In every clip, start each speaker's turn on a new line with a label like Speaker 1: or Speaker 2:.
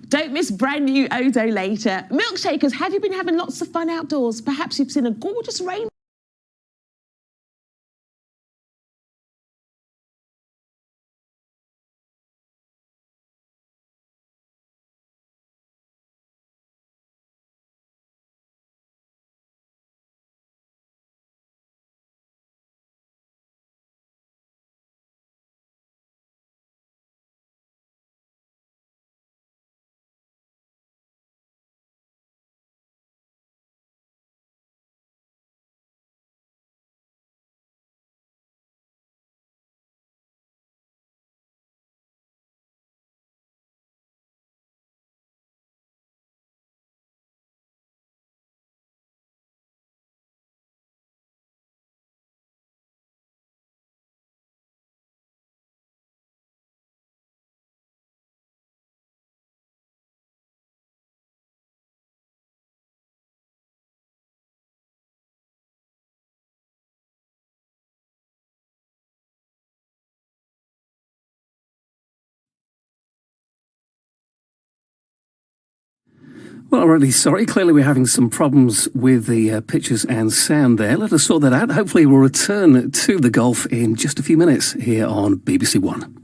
Speaker 1: Don't miss brand new Odo later. Milkshakers, have you been having lots of fun outdoors? Perhaps you've seen a gorgeous rainbow.
Speaker 2: Well, I'm really sorry. Clearly, we're having some problems with the pictures and sound there. Let us sort that out. Hopefully, we'll return to the golf in just a few minutes here on BBC One.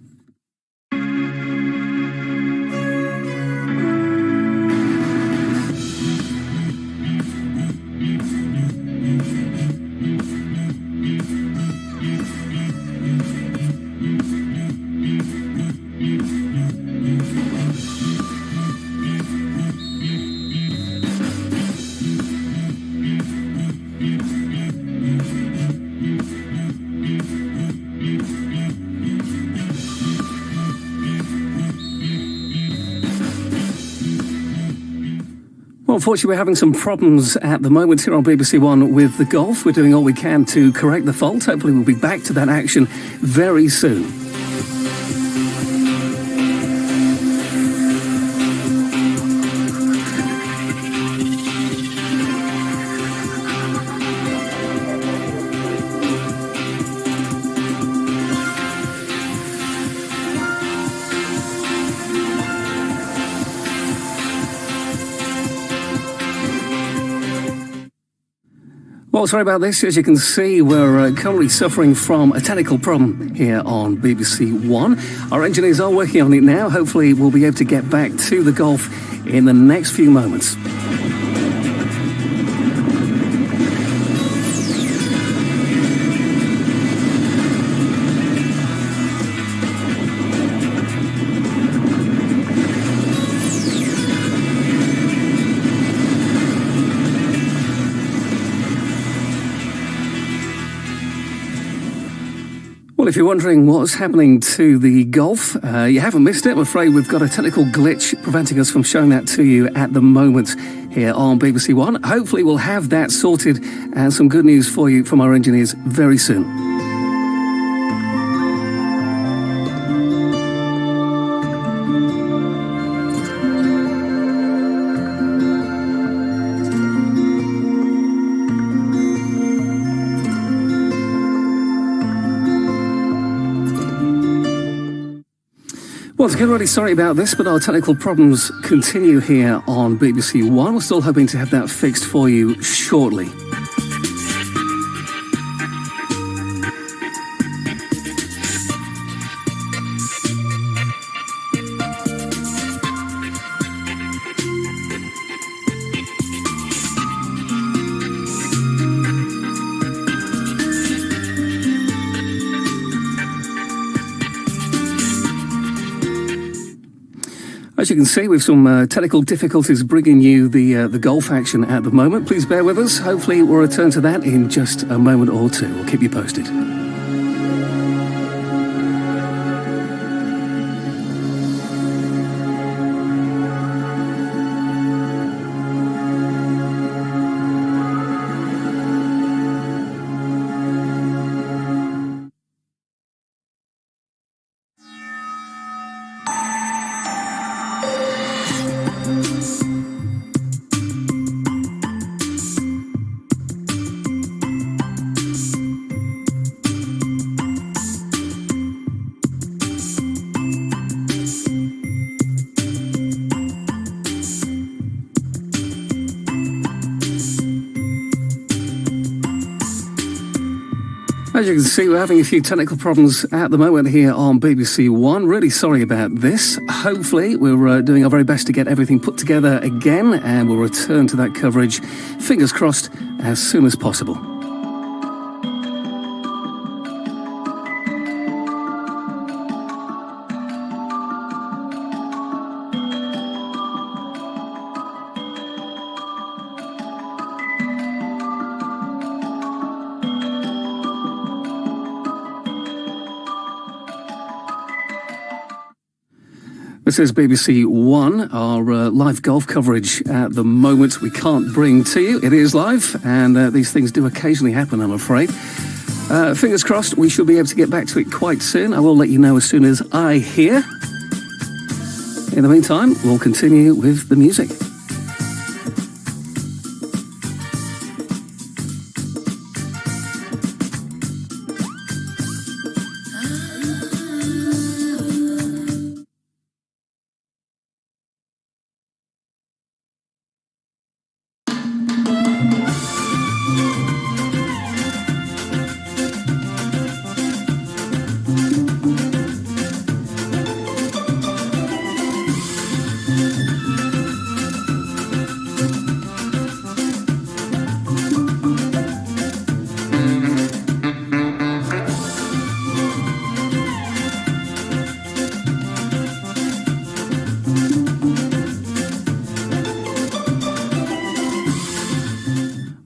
Speaker 2: Well, unfortunately, we're having some problems at the moment here on BBC One with the golf. We're doing all we can to correct the fault. Hopefully, we'll be back to that action very soon. Well, sorry about this. As you can see, we're currently suffering from a technical problem here on BBC One. Our engineers are working on it now. Hopefully, we'll be able to get back to the golf in the next few moments. Well, if you're wondering what's happening to the golf, you haven't missed it. I'm afraid we've got a technical glitch preventing us from showing that to you at the moment here on BBC One. Hopefully we'll have that sorted and some good news for you from our engineers very soon. Once again, really sorry about this, but our technical problems continue here on BBC One. We're still hoping to have that fixed for you shortly. As you can see, we've some technical difficulties bringing you the golf action at the moment. Please bear with us. Hopefully we'll return to that in just a moment or two. We'll keep you posted. As you can see, we're having a few technical problems at the moment here on BBC One. Really sorry about this. Hopefully, we're doing our very best to get everything put together again, and we'll return to that coverage, fingers crossed, as soon as possible. This is BBC One, our live golf coverage at the moment we can't bring to you. It is live, and these things do occasionally happen, I'm afraid. Fingers crossed, we should be able to get back to it quite soon. I will let you know as soon as I hear. In the meantime, we'll continue with the music.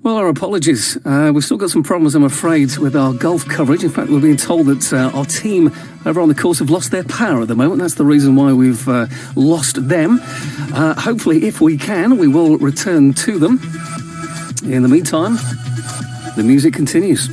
Speaker 2: Well, our apologies. We've still got some problems, I'm afraid, with our golf coverage. In fact, we're being told that our team over on the course have lost their power at the moment. That's the reason why we've lost them. Hopefully, if we can, we will return to them. In the meantime, the music continues.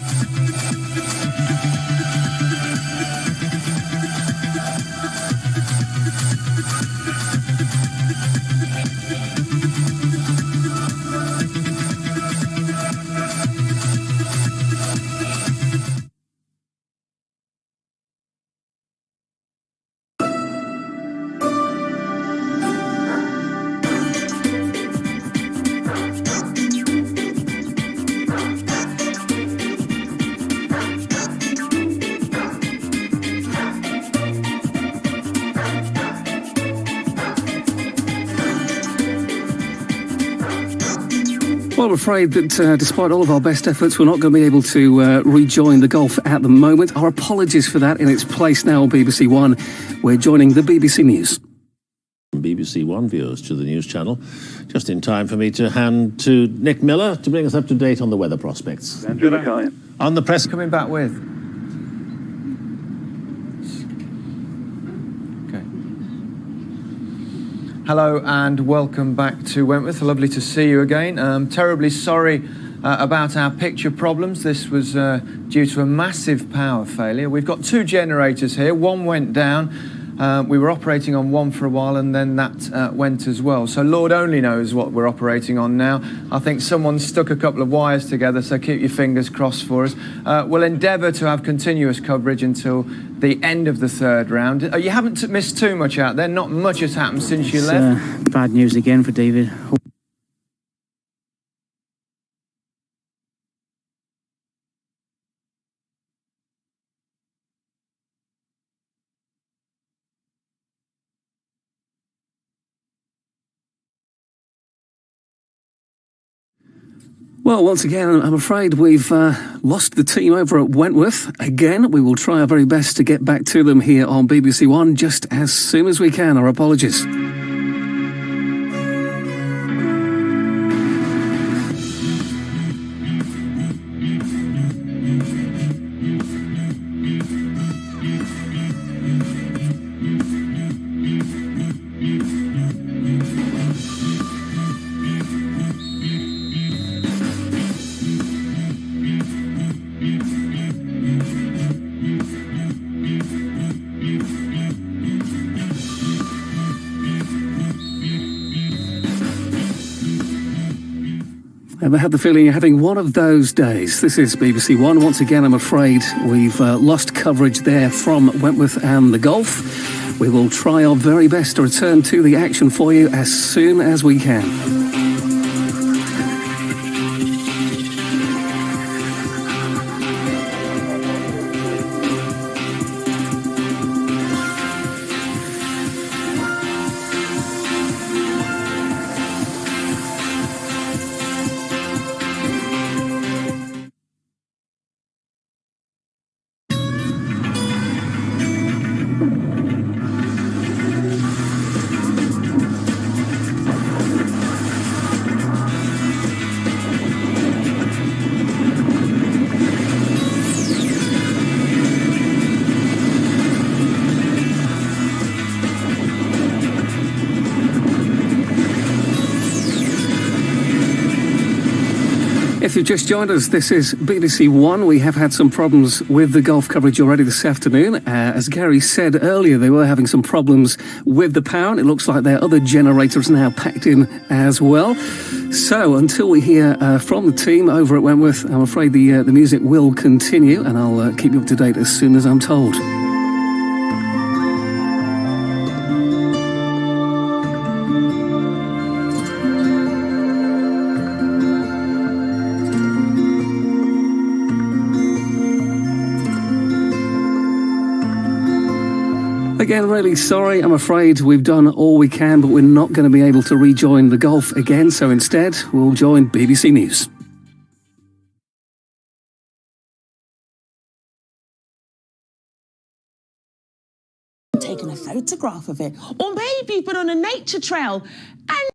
Speaker 2: Well, I'm afraid that despite all of our best efforts, we're not going to be able to rejoin the golf at the moment. Our apologies for that. In its place now on BBC One, we're joining the BBC News.
Speaker 3: BBC One viewers to the news channel. Just in time for me to hand to Nick Miller to bring us up to date on the weather prospects.
Speaker 4: Andrew McKay.
Speaker 3: On the press.
Speaker 5: Coming back with. Okay. Hello and welcome back to Wentworth. Lovely to see you again. Terribly sorry about our picture problems. This was due to a massive power failure. We've got two generators here. One went down. We were operating on one for a while and then that went as well. So Lord only knows what we're operating on now. I think someone stuck a couple of wires together, so keep your fingers crossed for us. We'll endeavour to have continuous coverage until the end of the third round. You haven't missed too much out there. Not much has happened since you left.
Speaker 6: Bad news again for David.
Speaker 2: Well, once again, I'm afraid we've lost the team over at Wentworth. Again, we will try our very best to get back to them here on BBC One just as soon as we can. Our apologies. Ever had the feeling you're having one of those days? This is BBC One. Once again, I'm afraid we've lost coverage there from Wentworth and the Gulf. We will try our very best to return to the action for you as soon as we can. If you've just joined us, this is BBC One. We have had some problems with the golf coverage already this afternoon. As Gary said earlier, they were having some problems with the power, and it looks like their other generators now packed in as well. So until we hear from the team over at Wentworth, I'm afraid the music will continue, and I'll keep you up to date as soon as I'm told. Again, really sorry. I'm afraid we've done all we can, but we're not going to be able to rejoin the golf again. So instead, we'll join BBC News.
Speaker 1: Taken a photograph of it, or maybe you've been on a nature trail and